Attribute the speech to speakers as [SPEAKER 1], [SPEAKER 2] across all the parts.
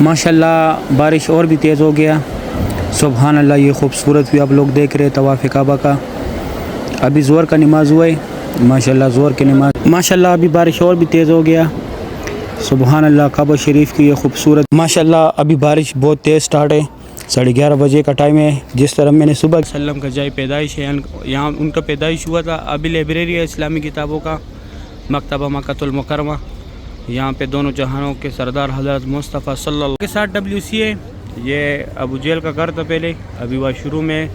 [SPEAKER 1] माशाल्लाह बारिश और भी तेज़ हो गया। सुबहान अल्लाह, ये खूबसूरत भी आप लोग देख रहे हैं तवाफ़ काबा का। अभी ज़ोर का नमाज़ हुआ है माशाल्लाह, ज़ोर की नमाज़। माशाल्लाह अभी बारिश और भी तेज़ हो गया। सुबहान अल्लाह, काबा शरीफ की ये खूबसूरत। माशाल्लाह अभी बारिश बहुत तेज़ स्टार्ट है। 11:30 बजे का टाइम है। जिस तरह मैंने सुबह सल्लम का जाए पैदाइश है, यहाँ उनका पैदाइश हुआ था। अभी लाइब्रेरी है इस्लामी किताबों का, मकतबा मक्कातुल मुकर्रमा। यहाँ पे दोनों जहानों के सरदार हज़रत मुस्तफ़ा सल्लल्लाहु के साथ WC है। ये अबू जेल का घर था पहले, अभी वह शुरू में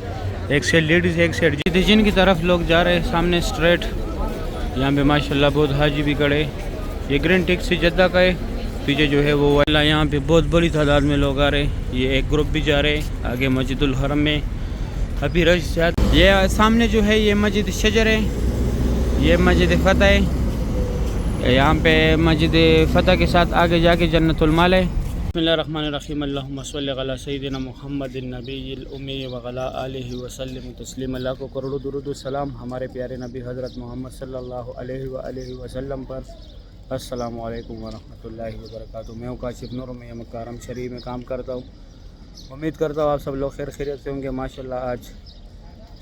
[SPEAKER 1] एक साइड लेडीज़ एक साइड जिन की तरफ लोग जा रहे हैं सामने स्ट्रेट। यहाँ पे माशाल्लाह बहुत हाजी भी खड़े। ये ग्रीन टैक्सी जद्दा का है, पीछे जो है वो वाला। यहाँ पे बहुत बड़ी तादाद में लोग आ रहे हैं। ये एक ग्रुप भी जा रहे हैं आगे मस्जिदुल हरम में। अभी रश ज़्यादा। ये सामने जो है ये मस्जिद शजर है, ये मस्जिद फ़तह है। यहाँ पे मस्जिद फ़तह के साथ आगे जाके जन्नतुल माल है। बिस्मिल्लाहिर्रहमानिर्रहीम, अल्लाहुम्मा सल्लि अला सय्यिदिना मुहम्मदिन नबिय्यिल उम्मी व अला आलिहि व सल्लिम तस्लीमा। अल्लाह को करोड़ों दुरूद सलाम हमारे प्यारे नबी हज़रत मोहम्मद सल्लल्लाहु अलैहि वसल्लम पर। अस्सलामु अलैकुम व रहमतुल्लाहि व बरकातुहू। मैं काशिफ नूर में मकारम शरीफ में काम करता हूँ। उम्मीद करता हूँ आप सब लोग खैर खैरियत से होंगे। माशाल्लाह आज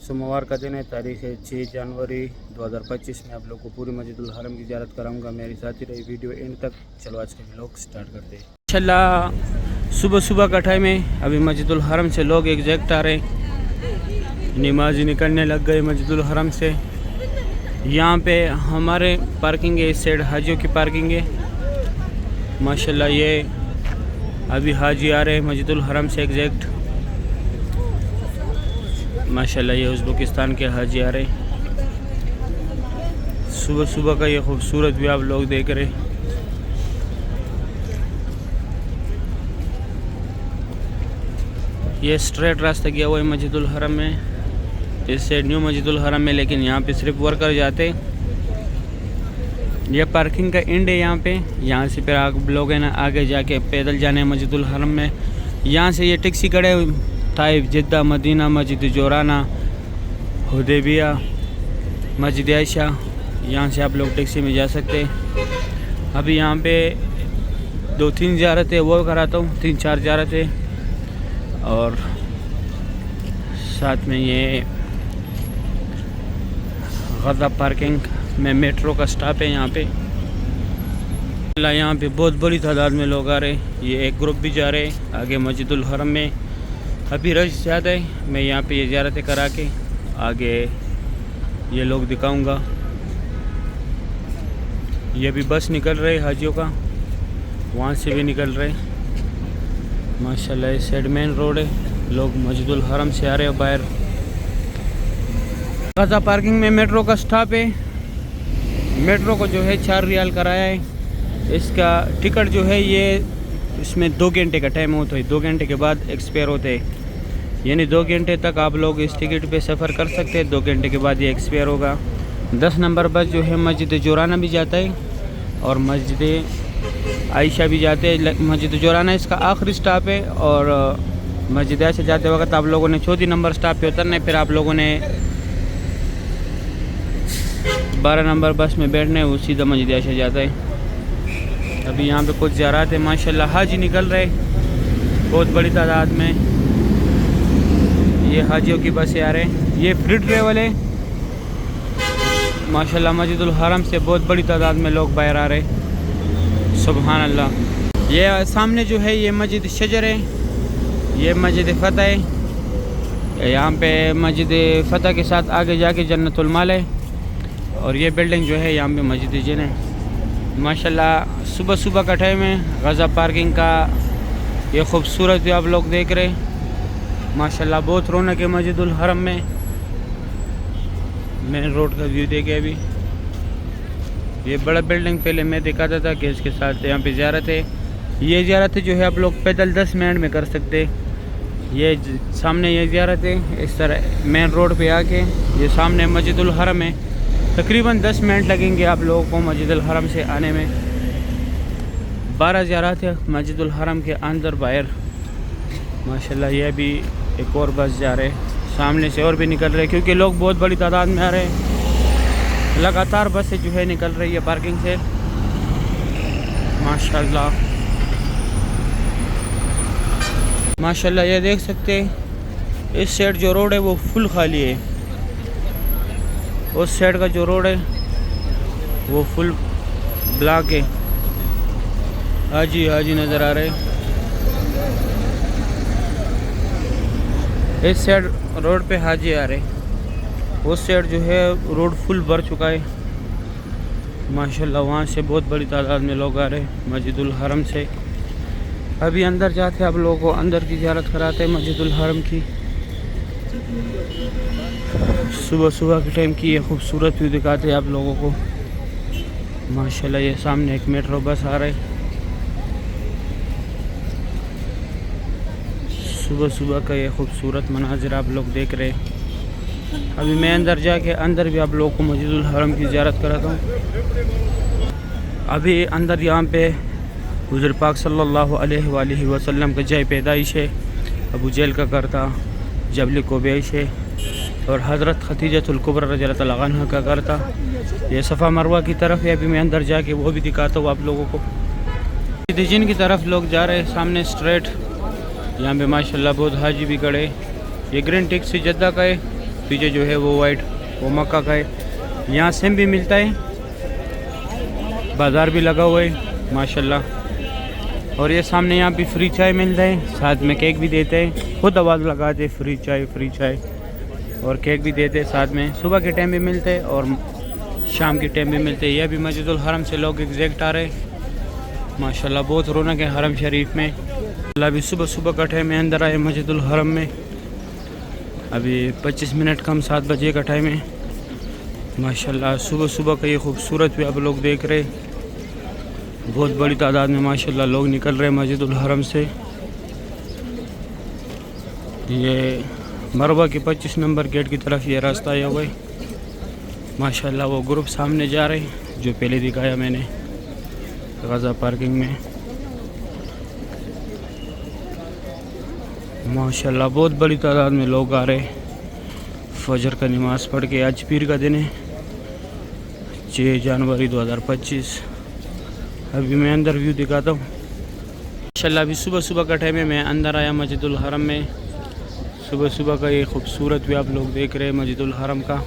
[SPEAKER 1] सोमवार का दिन है, तारीख़ है 6 जनवरी 2025 में आप लोग को पूरी मस्जिदुल हरम की ज़ियारत कराऊंगा। मेरी साथी रही वीडियो एंड तक। चलो आज के व्लॉग स्टार्ट करते हैं। माशाल्लाह सुबह सुबह का टाइम है। अभी मस्जिदुल हरम से लोग एग्जैक्ट आ रहे हैं, नमाज़ी निकलने लग गए मस्जिदुल हरम से। यहाँ पे हमारे पार्किंग है, इस साइड हाजियों की पार्किंग है। माशाल्लाह ये अभी हाजी आ रहे हैं मस्जिदुल हरम से एग्जैक्ट। माशाल्लाह ये उज़्बेकिस्तान के हाजी आ रहे हैं। सुबह सुबह का ये खूबसूरत भी आप लोग देख रहे हैं। ये स्ट्रेट रास्ता गया हुआ है मस्जिदुल हरम में, इससे न्यू मस्जिदुल हरम में, लेकिन यहाँ पे सिर्फ वर्कर जाते। ये पार्किंग का एंड है यहाँ पे। यहाँ से फिर आप लोग है ना आगे जाके पैदल जाने मस्जिदुल हरम में। यहाँ से ये टैक्सी खड़े ताइफ, जिद्दा, मदीना, मस्जिद जोराना, हुदैबिया, मस्जिद आयशा, यहाँ से आप लोग टैक्सी में जा सकते हैं। अभी यहाँ पे 2-3 ज़ियारत है वो कराता हूँ, 3-4 ज़ियारत है। और साथ में ये गज़ा पार्किंग में मेट्रो का स्टॉप है यहाँ पे। यहाँ पे बहुत बड़ी तादाद में लोग आ रहे हैं। ये एक ग्रुप भी जा रहे हैं आगे मस्जिदुल हरम में। अभी रश ज़्यादा है। मैं यहाँ पे ये ज़ियारतें करा के आगे ये लोग दिखाऊंगा। ये भी बस निकल रहे हाजियों का, वहाँ से भी निकल रहे। माशाल्लाह इस साइड मेन रोड है, लोग मस्जिदुल हरम से आ रहे हैं बाहर। गज़ा पार्किंग में मेट्रो का स्टॉप है। मेट्रो को जो है 4 रियाल कराया है। इसका टिकट जो है ये इसमें 2 घंटे का टाइम होता है, 2 घंटे के बाद एक्सपायर होते हैं। यानी 2 घंटे तक आप लोग इस टिकट पे सफ़र कर सकते हैं, 2 घंटे के बाद ये एक्सपायर होगा। 10 नंबर बस जो है मस्जिद जोराना भी जाता है और मस्जिद आयशा भी जाते हैं। मस्जिद जोराना इसका आखिरी स्टॉप है और मस्जिद आयशा जाते वक्त आप लोगों ने 4 नंबर स्टॉप पे उतरना है। फिर आप लोगों ने 12 नंबर बस में बैठना है, वो सीधा मस्जिद आयशा जाता है। अभी यहाँ पे कुछ ज़ियारत है। माशाल्लाह हाजी निकल रहे बहुत बड़ी तादाद में। ये हाजियों की बसें आ रहे हैं। ये फ्री ट्रेवल है। माशाल्लाह मस्जिदुल हरम से बहुत बड़ी तादाद में लोग बाहर आ रहे हैं। सुबहान अल्लाह। ये सामने जो है ये मस्जिद शजर है, ये मस्जिद फ़तह है। यहाँ पे मस्जिद फ़तह के साथ आगे जाके जन्नतुल माल है और ये बिल्डिंग जो है यहाँ पे मस्जिद जिन है। माशाल्लाह सुबह सुबह का टाइम है। गज़ा पार्किंग का ये खूबसूरत भी आप लोग देख रहे हैं। माशाल्लाह बहुत रौनक है मस्जिदुल हरम में। मेन रोड का व्यू देखे अभी। ये बड़ा बिल्डिंग पहले मैं दिखाता था कि इसके साथ यहाँ पे ज़ियारत है। ये ज़ियारत जो है आप लोग पैदल 10 मिनट में कर सकते। ये सामने ये ज़ियारत है। इस तरह मेन रोड पे आके ये सामने मस्जिदुल हरम है। तकरीबन 10 मिनट लगेंगे आप लोगों को मस्जिदुल हरम से आने में। 12 ज़ियारत है मस्जिदुल हरम के अंदर बाहर। माशाल्लाह ये भी एक और बस जा रहे, सामने से और भी निकल रहे, क्योंकि लोग बहुत बड़ी तादाद में आ रहे हैं। लगातार बसें जो है निकल रही है पार्किंग से। माशाल्लाह माशाल्लाह ये देख सकते हैं, इस साइड जो रोड है वो फुल खाली है, उस साइड का जो रोड है वो फुल ब्लॉक है। हाजी हाजी नज़र आ रहे हैं। इस साइड रोड पे हाजी आ रहे, उस साइड जो है रोड फुल भर चुका है माशाल्लाह। वहाँ से बहुत बड़ी तादाद में लोग आ रहे हैं मस्जिदुल हरम से। अभी अंदर जाते हैं, आप लोगों को अंदर की ज़ियारत कराते हैं मस्जिदुल हरम की। सुबह सुबह के टाइम की ये खूबसूरत व्यू दिखाते हैं आप लोगों को माशाल्लाह। ये सामने एक मेट्रो बस आ रहा है। सुबह सुबह का ये खूबसूरत मनाजिर आप लोग देख रहे हैं। अभी मैं अंदर जाके अंदर भी आप लोगों को मस्जिदुल हरम की ज़ियारत कराता हूँ। अभी अंदर यहाँ पे हुज़ूर पाक सल्लल्लाहु अलैहि वसल्लम का जय पैदाइश है, अबू जहल का घर था, जबल कुबैश है, और हज़रत खदीजतुल कुबरा रज़ियल्लाहु तआला अन्हा का घर था। ये सफ़ा मरवा की तरफ है। अभी मैं अंदर जाके वो भी दिखाता हूँ आप लोगों को। जिन की तरफ लोग जा रहे हैं सामने स्ट्रेट, यहाँ पे माशाल्लाह बहुत हाजी भी खड़े। ये ग्रीन टैक्सी जद्दा का है, पीछे जो है वो वाइट वो मक्का का है। यहाँ सेम भी मिलता है, बाज़ार भी लगा हुआ है माशाल्लाह। और ये सामने यहाँ पे फ्री चाय मिलता है, साथ में केक भी देते हैं। खुद आवाज़ लगाते फ्री चाय और केक भी देते हैं साथ में। सुबह के टाइम भी मिलते हैं और शाम के टाइम भी मिलते हैं। यह भी मस्जिदुल हरम से लोग एग्जैक्ट आ रहे हैं माशाल्लाह। बहुत रौनक है हरम शरीफ में। अभी सुबह सुबह का टाइम में अंदर आए मस्जिदुल हरम में। अभी 25 मिनट कम 7 बजे का टाइम है माशाल्लाह। सुबह सुबह का ये खूबसूरत भी आप लोग देख रहे हैं। बहुत बड़ी तादाद में माशाल्लाह लोग निकल रहे हैं मस्जिदुल हरम से। ये मरवा के 25 नंबर गेट की तरफ ये रास्ता आया हुआ है माशाल्लाह। वो ग्रुप सामने जा रहे हैं जो पहले दिखाया मैंने गाज़ा पार्किंग में माशाल्लाह। बहुत बड़ी तादाद में लोग आ रहे हैं फजर का नमाज़ पढ़ के। आज पीर का दिन है 6 जनवरी 2025। अभी मैं अंदर व्यू दिखाता हूँ माशाल्लाह। अभी सुबह सुबह का टाइम है, मैं अंदर आया मस्जिदुल हरम में। सुबह सुबह का ये खूबसूरत व्यू आप लोग देख रहे हैं मस्जिदुल हरम का।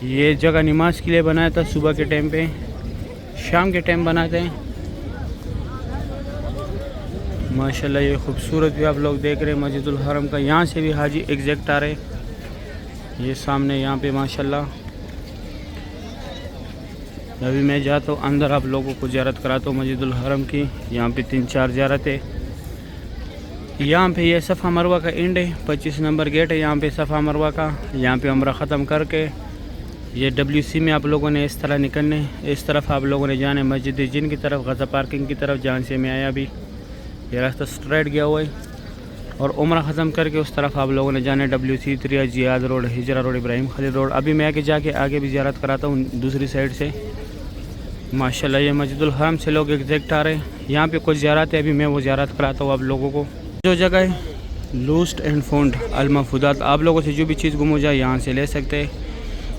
[SPEAKER 1] ये जगह नमाज के लिए बनाया था, सुबह के टाइम पे, शाम के टाइम बनाते हैं माशाल्लाह। ये खूबसूरत भी आप लोग देख रहे हैं मस्जिदुल हरम का। यहाँ से भी हाजी एग्जैक्ट आ रहे, ये सामने यहाँ पे माशाल्लाह। अभी मैं जाता हूँ अंदर, आप लोगों को ज़ियारत कराता हूँ मस्जिदुल हरम की। यहाँ पे 3-4 ज़ियारत है। यहाँ पे ये सफ़ा मरवा का एंड है, 25 नंबर गेट है यहाँ पे सफ़ा मरवा का। यहाँ पे उम्रा ख़त्म करके ये WC में आप लोगों ने इस तरह निकलने, इस तरफ आप लोगों ने जाने मस्जिद जिन की तरफ, गाज़ा पार्किंग की तरफ, जहाँ से मैं आया। अभी ये रास्ता स्ट्रेट गया हुआ है और उम्रा ख़त्म करके उस तरफ आप लोगों ने जाने WC 3 Ziyad road, Hijra road, Ibrahim Khalil road. अभी मैं आगे भी ज़ियारत कराता हूँ दूसरी साइड से माशाल्लाह। ये मस्जिदुल हरम से लोग एग्जैक्ट आ रहे हैं। यहाँ पे कुछ ज़ियारत है, अभी मैं वो ज़ियारत कराता हूँ आप लोगों को। जो जगह है लूस्ट एंड फाउंड अल-महफूज़ात, आप लोगों से जो भी चीज़ गुम हो जाए यहाँ से ले सकते हैं,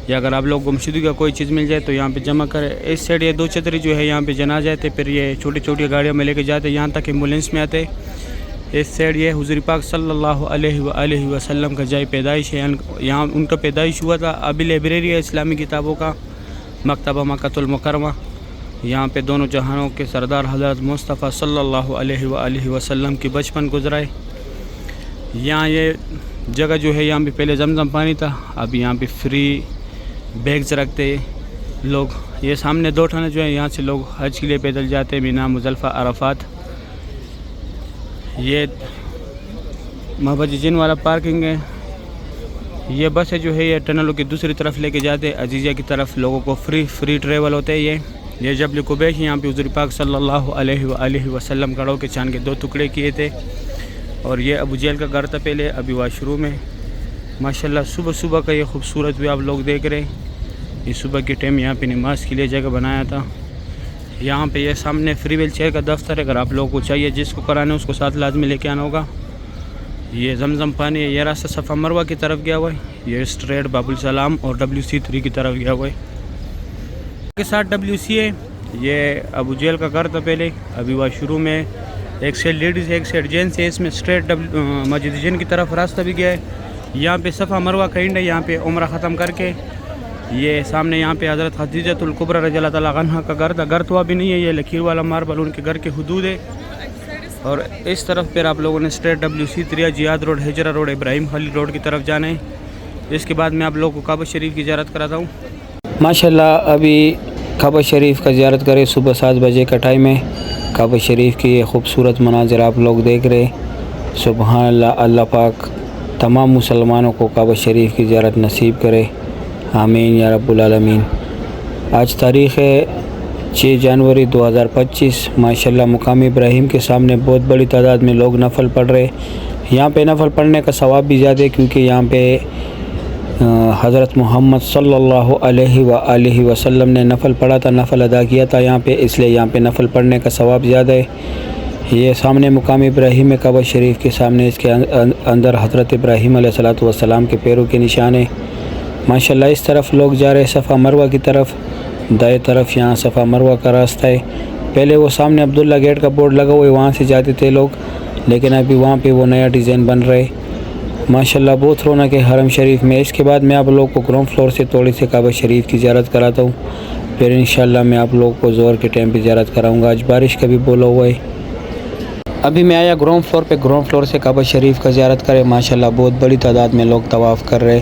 [SPEAKER 1] या अगर आप लोग गुमशुदगी का कोई चीज़ मिल जाए तो यहाँ पे जमा करें। इस साइड ये 2 छतरी जो है यहाँ पे जना जाते, फिर ये छोटी छोटी गाड़ियों में लेके जाते, यहाँ तक एम्बुलेंस में आते। इस साइड ये हुज़ूर पाक सल्लल्लाहु अलैहि वसल्लम का जय पैदाइश है, यहाँ उनका पैदाइश हुआ था। अभी लाइब्रेरी है इस्लामी किताबों का, मकतबा मक्कातुल मुकर्रमा। यहाँ पे दोनों जहानों के सरदार हज़रत मुस्तफ़ा सल्लल्लाहु अलैहि वसल्लम की बचपन गुजराए। यहाँ ये जगह जो है यहाँ पे पहले जमजम पानी था, अभी यहाँ पे फ्री बैग्स रखते लोग। ये सामने 2 ठाने जो है यहाँ से लोग हज के लिए पैदल जाते हैं, मीना, मुज़दलिफ़ा, अरफात। ये महबज जिन वाला पार्किंग है। ये बस है जो है ये टनलों की दूसरी तरफ लेके जाते हैं, अजीज़िया की तरफ। लोगों को फ्री ट्रेवल होते हैं। ये जबल कुबैश, यहाँ पे हुज़ूर पाक सल्लल्लाहु अलैहि वसल्लम कड़ों के चांद के 2 टुकड़े किए थे। और ये अबू जहल का घर था पहले, अभी वाशरूम है माशाल्लाह। सुबह सुबह का ये खूबसूरत भी आप लोग देख रहे हैं। ये सुबह के टाइम यहाँ पे नमाज के लिए जगह बनाया था। यहाँ पे ये सामने फ्री व्हील चेयर का दफ्तर है, अगर आप लोगों को चाहिए, जिसको कराना है उसको साथ लाजमी लेके आना होगा। ये जमजम पानी है। ये रास्ता सफ़ा मरवा की तरफ गया हुआ है, ये स्ट्रेट बाबुल सलाम और WC 3 की तरफ गया हुआ है। के साथ WC है। ये अबू जहल का घर था पहले, अभी वाशरूम है। एक साइड लेडीज़ है, एक साइड जेंट्स है। इसमें स्ट्रेट मस्जिद जिन की तरफ रास्ता भी गया है। यहाँ पे सफ़ा मरवा का एंड है। यहाँ पे उम्रा ख़त्म करके ये सामने यहाँ पे हज़रत खदीजतुल कुबरा रज़ियल्लाहु तआला अन्हा का घर था। घर तो अभी नहीं है, ये लकीर वाला मार्बल उनके घर के हुदूद है। और इस तरफ फिर आप लोगों ने straight WC 3 Ziyad road, Hijra road, Ibrahim Khalil road की तरफ जाना है। इसके बाद मैं आप लोगों को काबा शरीफ की ज़ियारत कराता हूँ। माशाल्लाह अभी काबा शरीफ का ज़ियारत करें। सुबह 7 बजे का टाइम है। काबा शरीफ की ये खूबसूरत मनाज़र आप लोग देख रहे। सुबहान अल्लाह। अल्लाह पाक तमाम मुसलमानों को काबा शरीफ की ज़ियारत नसीब करे, आमीन या रब्बुल आलमीन। आज तारीख़ है 6 जनवरी 2025। माशाल्लाह मुकाम इब्राहिम के सामने बहुत बड़ी तादाद में लोग नफल पढ़ रहे। यहाँ पे नफल पढ़ने का सवाब भी ज़्यादा है, क्योंकि यहाँ पे हज़रत मोहम्मद सल्लल्लाहु अलैहि वसल्लम ने नफल पढ़ा था, नफल अदा किया था यहाँ पे, इसलिए यहाँ पे नफल पढ़ने का सवाब ज़्यादा है। ये सामने मुकाम इब्राहिम है काबा शरीफ के सामने। इसके अंदर हज़रत इब्राहिम अलैहिस्सलातु वस्सलाम के पैरों के निशान है। माशाल्लाह इस तरफ लोग जा रहे सफ़ा मरवा की तरफ। दाएं तरफ यहाँ सफ़ा मरवा का रास्ता है। पहले वो सामने अब्दुल्ला गेट का बोर्ड लगा हुआ है, वहाँ से जाते थे लोग, लेकिन अभी वहाँ पे वो नया डिज़ाइन बन रहा है। माशाल्लाह बहुत रौनक है हरम शरीफ में। इसके बाद मैं आप लोग को ग्राउंड फ्लोर से थोड़ी से काबा शरीफ की ज़ियारत कराता हूँ। फिर इंशाल्लाह मैं आप लोग को ज़ोहर के टाइम पे ज़ियारत कराऊँगा। आज बारिश का भी बोला हुआ है। अभी मैं आया ग्राउंड फ्लोर पे। ग्राउंड फ्लोर से काबा शरीफ का ज़ियारत करें। माशाल्लाह बहुत बड़ी तादाद में लोग तवाफ़ कर रहे।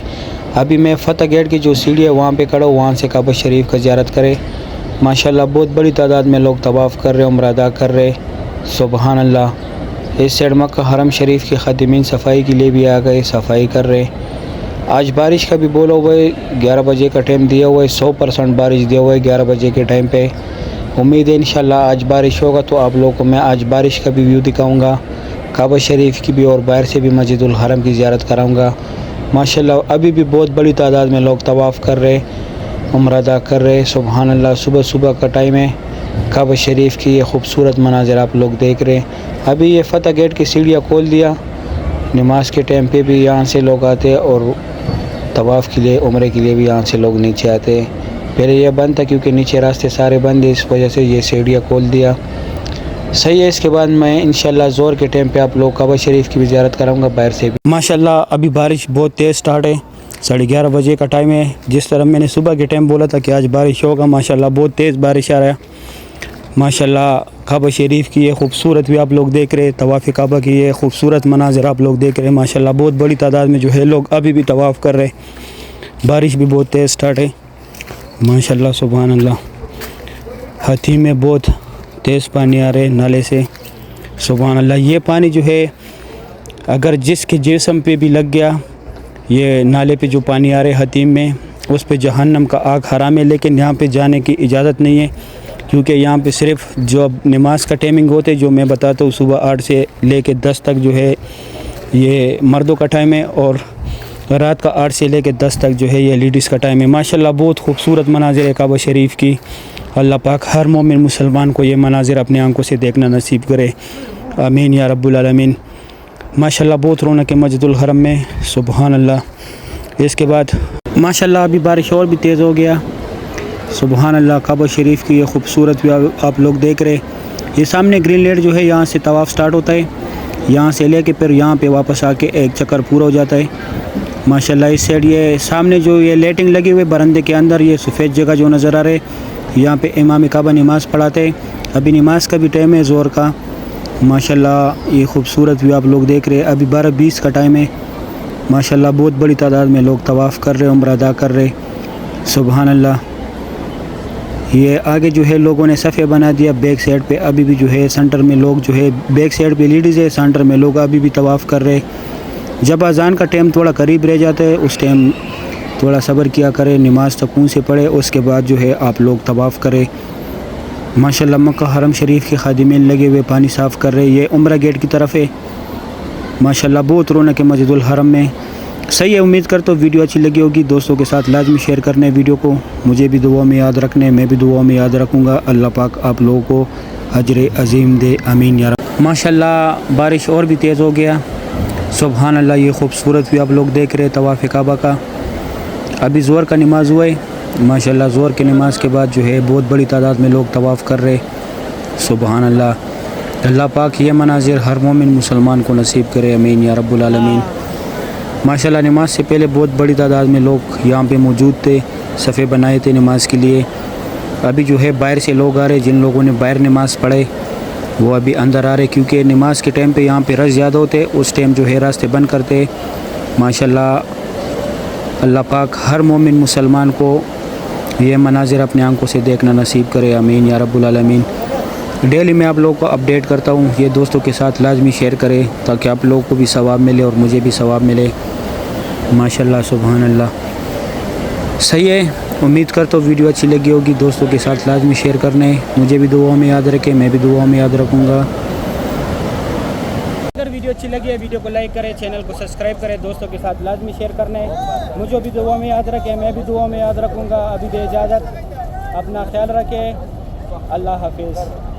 [SPEAKER 1] अभी मैं फ़तह गेट की जो सीढ़ी है वहाँ पे खड़ा हूँ, वहाँ से काबा शरीफ का ज़ियारत करें। माशाल्लाह बहुत बड़ी तादाद में लोग तवाफ़ कर रहे, उम्रा अदा कर रहे। सुबहान अल्लाह। इस साइड मक्का हरम शरीफ के खादिमीन सफाई के लिए भी आ गए, सफाई कर रहे। आज बारिश का भी बोला हुआ है, 11 बजे का टाइम दिया हुआ है। 100% बारिश दिया हुआ है 11 बजे के टाइम पे। उम्मीद है इंशाल्लाह आज बारिश होगा, तो आप लोगों को मैं आज बारिश का भी व्यू दिखाऊंगा, काबा शरीफ की भी और बाहर से भी मस्जिदुल हरम की ज़ियारत कराऊंगा। माशाल्लाह अभी भी बहुत बड़ी तादाद में लोग तवाफ़ कर रहे, उम्रा अदा कर रहे। सुबहान अल्लाह। सुबह सुबह का टाइम है। काबा शरीफ की ये खूबसूरत मनाज़र आप लोग देख रहे हैं। अभी ये फ़तह गेट की सीढ़ियाँ खोल दिया। नमाज के टाइम पे भी यहाँ से लोग आते हैं और तवाफ़ के लिए, उम्रे के लिए भी यहाँ से लोग नीचे आते हैं। पहले ये बंद था क्योंकि नीचे रास्ते सारे बंद है, इस वजह से ये सीढ़ियाँ खोल दिया। सही है। इसके बाद मैं इंशाल्लाह ज़ोहर के टाइम पे आप लोग काबा शरीफ की भी ज़ियारत कराऊंगा बाहर से भी। माशाल्लाह अभी बारिश बहुत तेज़ स्टार्ट है। 11:30 बजे का टाइम है। जिस तरह मैंने सुबह के टाइम बोला था कि आज बारिश होगा, माशाल्लाह बहुत तेज़ बारिश आ रहा है। माशाल्लाह काबा शरीफ की ये खूबसूरत भी आप लोग देख रहे, तवाफ़ काबा की ये खूबसूरत मनाज़र आप लोग देख रहे हैं। माशाल्लाह बहुत बड़ी तादाद में जो है लोग अभी भी तवाफ़ कर रहे। बारिश भी बहुत तेज़ स्टार्ट है। माशाल्लाह सुभान अल्लाह। हाथी में बहुत तेज़ पानी आ रहे नाले से। सुभान अल्लाह। ये पानी जो है अगर जिसके जिस्म पे भी लग गया, ये नाले पे जो पानी आ रहे हतीम में, उस पे जहन्नम का आग हराम है। लेकिन यहाँ पे जाने की इजाज़त नहीं है, क्योंकि यहाँ पे सिर्फ जो नमाज का टाइमिंग होते जो मैं बताता हूँ, सुबह 8 से लेके 10 तक जो है ये मर्दों का टाइम है, और रात का 8 से लेके 10 तक जो है ये लेडीज़ का टाइम है। माशाल्लाह बहुत खूबसूरत मनाज़िर है काबा शरीफ की। अल्लाह पाक हर मोमिन मुसलमान को ये मनाज़िर अपनी आंखों से देखना नसीब करे, आमीन या रब्बुल आलमीन। माशाल्लाह बहुत रौनक है मस्जिदुल हरम में। सुबहान अल्लाह। इसके बाद माशाल्लाह अभी बारिश और भी तेज़ हो गया। सुबहान अल्लाह। काबा शरीफ की ये खूबसूरत भी आप लोग देख रहे। ये सामने ग्रीन लेट जो है यहाँ से तवाफ़ स्टार्ट होता है, यहाँ से लेके फिर यहाँ पे वापस आके एक चक्कर पूरा हो जाता है। माशाल्लाह इस साइड ये सामने जो ये लाइटिंग लगी हुई बरंदे के अंदर, ये सफ़ेद जगह जो नज़र आ रहे, यहाँ पे इमाम काबा नमाज़ पढ़ाते हैं। अभी नमाज का भी टाइम है ज़ोहर का। माशाल्लाह ये खूबसूरत भी आप लोग देख रहे। अभी 12:20 का टाइम है। माशाल्लाह बहुत बड़ी तादाद में लोग तवाफ़ कर रहे, उम्रा अदा कर रहे। सुबहान अल्लाह। ये आगे जो है लोगों ने सफ़े बना दिया बैक साइड पे। अभी भी जो है सेंटर में लोग जो है, बैक साइड पे लेडीज़ है, सेंटर में लोग अभी भी तवाफ़ कर रहे। जब अज़ान का टाइम थोड़ा करीब रह जाता है, उस टाइम थोड़ा सब्र किया करें, नमाज सुकून से पढ़े, उसके बाद जो है आप लोग तवाफ़ करें। माशाल्लाह मक्का हरम शरीफ के खादिमीन लगे हुए पानी साफ़ कर रहे। ये उम्रा गेट की तरफ है। माशाल्लाह बहुत रौनक है मस्जिदुल हरम में। सही है। उम्मीद करता हूँ वीडियो अच्छी लगी होगी। दोस्तों के साथ लाजमी शेयर करने वीडियो को। मुझे भी दुआ में याद रखने, मैं भी दुआ में याद रखूँगा। अल्लाह पाक आप लोगों को अजर अजीम दे, आमीन या रब। माशाल्लाह बारिश और भी तेज़ हो गया। सुबहान अल्लाह। ये खूबसूरत भी आप लोग देख रहे तवाफ़ काबा का। अभी ज़ोहर का नमाज़ हुआ है। माशाल्लाह ज़ोहर की नमाज़ के बाद जो है बहुत बड़ी तादाद में लोग तवाफ़ कर रहे। सुबहान अल्लाह। अल्लाह पाक ये मनाजिर हर मोमिन मुसलमान को नसीब करे, अमीन या रब्बुल आलमीन। माशाल्लाह नमाज से पहले बहुत बड़ी तादाद में लोग यहाँ पे मौजूद थे, सफ़े बनाए थे नमाज के लिए। अभी जो है बाहर से लोग आ रहे, जिन लोगों ने बाहर नमाज़ पढ़े वो अभी अंदर आ रहे, क्योंकि नमाज के टाइम पे यहाँ पे रश ज़्यादा होते, उस टाइम जो है रास्ते बंद करते। माशाल्लाह अल्लाह पाक हर मोमिन मुसलमान को ये मनाजिर अपने आंखों से देखना नसीब करे, आमीन या रब्बुल आलमीन। डेली मैं आप लोगों को अपडेट करता हूँ, ये दोस्तों के साथ लाजमी शेयर करें ताकि आप लोगों को भी सवाब मिले और मुझे भी सवाब मिले। माशाल्लाह सुभान अल्लाह। सही है, उम्मीद करता हूँ वीडियो अच्छी लगी होगी। दोस्तों के साथ लाजमी शेयर करने, मुझे भी दुआओं में याद रखें, मैं भी दुआओं में याद रखूँगा। अगर वीडियो अच्छी लगी है वीडियो को लाइक करें, चैनल को सब्सक्राइब करें, दोस्तों के साथ लाजमी शेयर करने, मुझे भी दुआओं में याद रखें, मैं भी दुआओं में याद रखूँगा। अभी दे इजाज़त, अपना ख्याल रखें, अल्लाह हाफिज़।